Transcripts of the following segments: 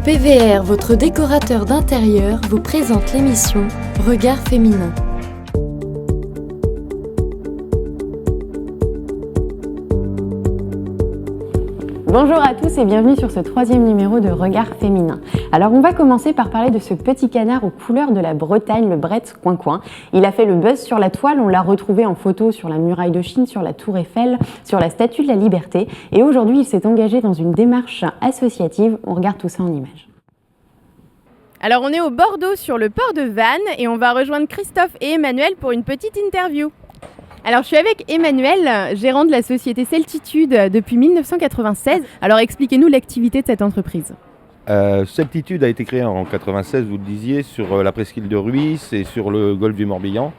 PVR, votre décorateur d'intérieur, vous présente l'émission Regard féminin. Bonjour à tous et bienvenue sur ce 3e numéro de Regard féminin. Alors on va commencer par parler de ce petit canard aux couleurs de la Bretagne, le Bretz Coin-Coin. Il a fait le buzz sur la toile, on l'a retrouvé en photo sur la muraille de Chine, sur la tour Eiffel, sur la statue de la Liberté. Et aujourd'hui il s'est engagé dans une démarche associative, on regarde tout ça en images. Alors on est au Bordeaux sur le port de Vannes et on va rejoindre Christophe et Emmanuel pour une petite interview. Alors je suis avec Emmanuel, gérant de la société Celtitude depuis 1996. Alors expliquez-nous l'activité de cette entreprise. Celtitude a été créée en 1996, vous le disiez, sur la presqu'île de Rhuys et sur le golfe du Morbihan.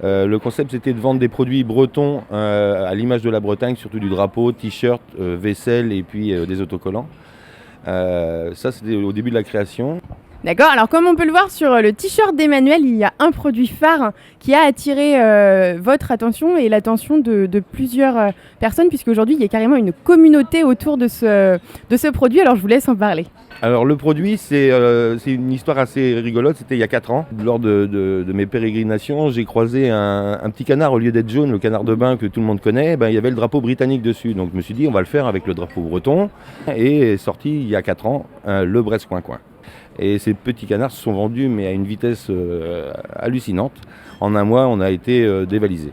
Le concept c'était de vendre des produits bretons à l'image de la Bretagne, surtout du drapeau, t-shirt, vaisselle et puis des autocollants. Ça c'était au début de la création. D'accord, alors comme on peut le voir sur le t-shirt d'Emmanuel, il y a un produit phare qui a attiré votre attention et l'attention de plusieurs personnes, puisqu'aujourd'hui il y a carrément une communauté autour de ce produit, alors je vous laisse en parler. Alors le produit c'est une histoire assez rigolote, c'était il y a 4 ans. Lors de mes pérégrinations, j'ai croisé un petit canard, au lieu d'être jaune, le canard de bain que tout le monde connaît, il y avait le drapeau britannique dessus. Donc je me suis dit on va le faire avec le drapeau breton, et est sorti il y a 4 ans le Bretz Coin-Coin. Et ces petits canards se sont vendus mais à une vitesse hallucinante. En un mois, on a été dévalisés.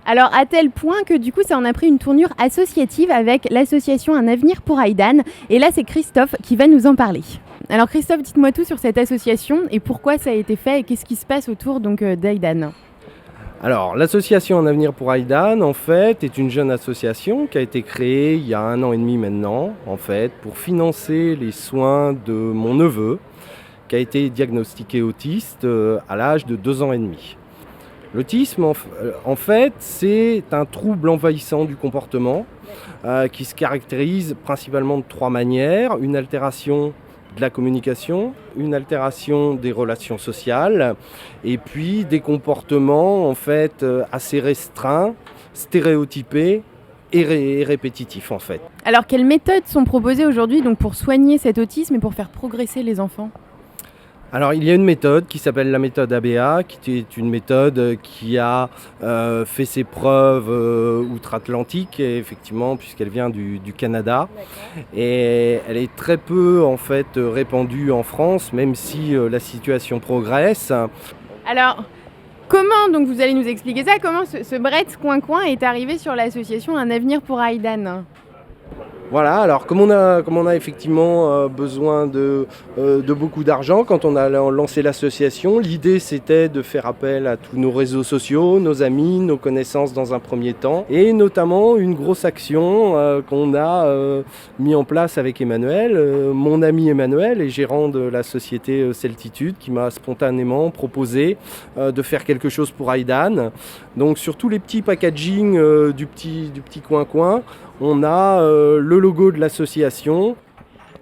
Alors à tel point que du coup ça en a pris une tournure associative avec l'association Un Avenir pour Aidan. Et là c'est Christophe qui va nous en parler. Alors Christophe, dites-moi tout sur cette association et pourquoi ça a été fait et qu'est-ce qui se passe autour d'Aidan. Alors, l'association Un Avenir pour Aidan, en fait, est une jeune association qui a été créée il y a 1 an et demi maintenant, en fait, pour financer les soins de mon neveu, qui a été diagnostiqué autiste à l'âge de 2 ans et demi. L'autisme, en fait, c'est un trouble envahissant du comportement qui se caractérise principalement de 3 manières. Une altération de la communication, une altération des relations sociales et puis des comportements en fait assez restreints, stéréotypés et répétitifs en fait. Alors quelles méthodes sont proposées aujourd'hui donc, pour soigner cet autisme et pour faire progresser les enfants ? Alors il y a une méthode qui s'appelle la méthode ABA, qui est une méthode qui a fait ses preuves outre-Atlantique, effectivement, puisqu'elle vient du Canada. D'accord. Et elle est très peu en fait répandue en France, même si la situation progresse. Alors, comment, donc vous allez nous expliquer ça, comment ce Bretz Coin-Coin est arrivé sur l'association Un Avenir pour Aidan ? Voilà, alors comme on a effectivement besoin de beaucoup d'argent, quand on a lancé l'association, l'idée c'était de faire appel à tous nos réseaux sociaux, nos amis, nos connaissances dans un premier temps, et notamment une grosse action qu'on a mis en place avec Emmanuel, mon ami Emmanuel est gérant de la société Celtitude, qui m'a spontanément proposé de faire quelque chose pour Aidan. Donc sur tous les petits packaging du petit coin-coin, on a le logo de l'association.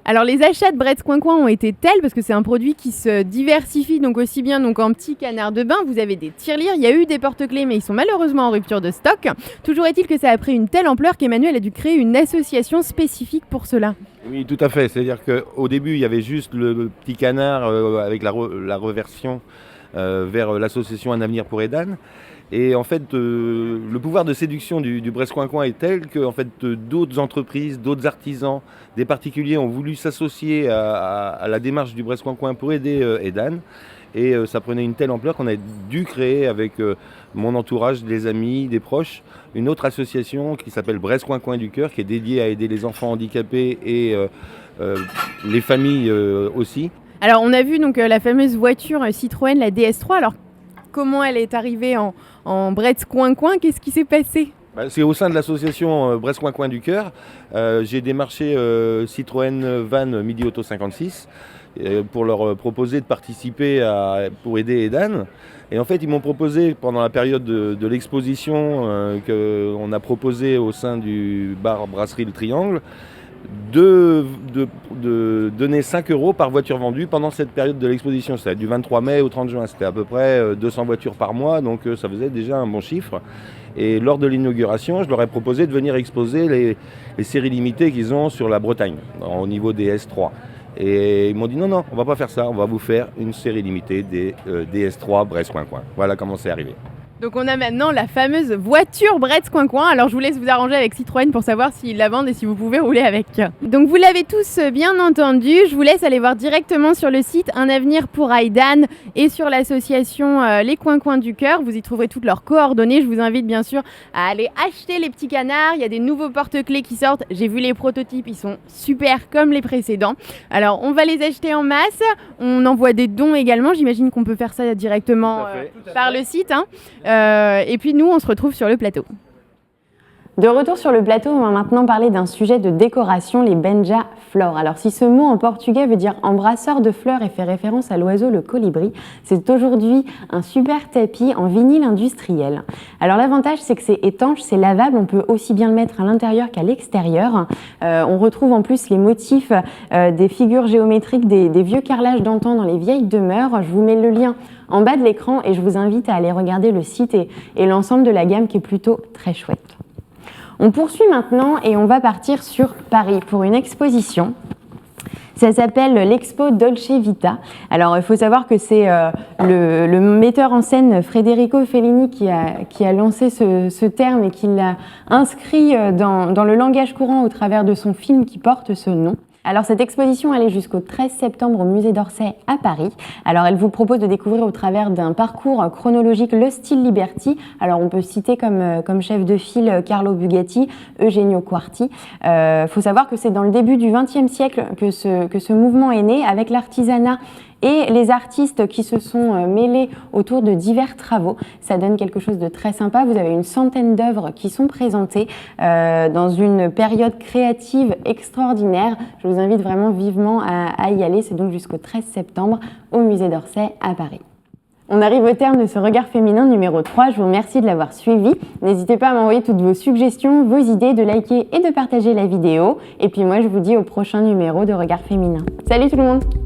Alors les achats de Bretz Coin-Coin ont été tels, parce que c'est un produit qui se diversifie donc aussi bien donc en petits canards de bain, vous avez des tirelires, il y a eu des porte-clés mais ils sont malheureusement en rupture de stock. Toujours est-il que ça a pris une telle ampleur qu'Emmanuel a dû créer une association spécifique pour cela. Oui, tout à fait. C'est-à-dire qu'au début, il y avait juste le petit canard avec la reversion vers l'association Un Avenir pour Aidan. Et en fait, le pouvoir de séduction du Bretz Coin-Coin est tel que en fait, d'autres entreprises, d'autres artisans, des particuliers ont voulu s'associer à la démarche du Bretz Coin-Coin pour aider Aidan. Et ça prenait une telle ampleur qu'on a dû créer avec mon entourage, des amis, des proches, une autre association qui s'appelle Bretz Coin-Coin du Cœur, qui est dédiée à aider les enfants handicapés et les familles aussi. Alors on a vu donc la fameuse voiture Citroën, la DS3. Alors comment elle est arrivée en Bretz Coin-Coin, qu'est-ce qui s'est passé ? C'est au sein de l'association Bretz Coin-Coin du Cœur. J'ai démarché Citroën Van Midi Auto 56 pour leur proposer de participer pour aider Aidan. Et en fait, ils m'ont proposé, pendant la période de l'exposition qu'on a proposée au sein du bar Brasserie Le Triangle, de donner 5 € par voiture vendue pendant cette période de l'exposition. C'était du 23 mai au 30 juin. C'était à peu près 200 voitures par mois, donc ça faisait déjà un bon chiffre. Et lors de l'inauguration, je leur ai proposé de venir exposer les séries limitées qu'ils ont sur la Bretagne, au niveau des S3. Et ils m'ont dit non, on va pas faire ça, on va vous faire une série limitée des DS3 Brest Coin Coin. Voilà comment c'est arrivé. Donc on a maintenant la fameuse voiture Bretz Coin Coin. Alors je vous laisse vous arranger avec Citroën pour savoir s'ils la vendent et si vous pouvez rouler avec. Donc vous l'avez tous bien entendu, je vous laisse aller voir directement sur le site Un Avenir pour Haïdan et sur l'association Les Coin Coin du Cœur. Vous y trouverez toutes leurs coordonnées. Je vous invite bien sûr à aller acheter les petits canards. Il y a des nouveaux porte-clés qui sortent. J'ai vu les prototypes, ils sont super comme les précédents. Alors on va les acheter en masse. On envoie des dons également. J'imagine qu'on peut faire ça directement par le site. Et puis nous, on se retrouve sur le plateau. De retour sur le plateau, on va maintenant parler d'un sujet de décoration, les beija-flor. Alors si ce mot en portugais veut dire embrasseur de fleurs et fait référence à l'oiseau le colibri, c'est aujourd'hui un super tapis en vinyle industriel. Alors l'avantage, c'est que c'est étanche, c'est lavable, on peut aussi bien le mettre à l'intérieur qu'à l'extérieur. On retrouve en plus les motifs des figures géométriques des vieux carrelages d'antan dans les vieilles demeures. Je vous mets le lien en bas de l'écran et je vous invite à aller regarder le site et l'ensemble de la gamme qui est plutôt très chouette. On poursuit maintenant et on va partir sur Paris pour une exposition. Ça s'appelle l'Expo Dolce Vita. Alors il faut savoir que c'est le metteur en scène Federico Fellini qui a lancé ce terme et qui l'a inscrit dans le langage courant au travers de son film qui porte ce nom. Alors cette exposition elle est jusqu'au 13 septembre au musée d'Orsay à Paris. Alors elle vous propose de découvrir au travers d'un parcours chronologique le style Liberty. Alors on peut citer comme chef de file Carlo Bugatti, Eugenio Quarti. Faut savoir que c'est dans le début du XXe siècle que ce mouvement est né avec l'artisanat et les artistes qui se sont mêlés autour de divers travaux. Ça donne quelque chose de très sympa. Vous avez une centaine d'œuvres qui sont présentées dans une période créative extraordinaire. Je vous invite vraiment vivement à y aller. C'est donc jusqu'au 13 septembre au musée d'Orsay à Paris. On arrive au terme de ce regard féminin numéro 3. Je vous remercie de l'avoir suivi. N'hésitez pas à m'envoyer toutes vos suggestions, vos idées, de liker et de partager la vidéo. Et puis moi, je vous dis au prochain numéro de Regard féminin. Salut tout le monde!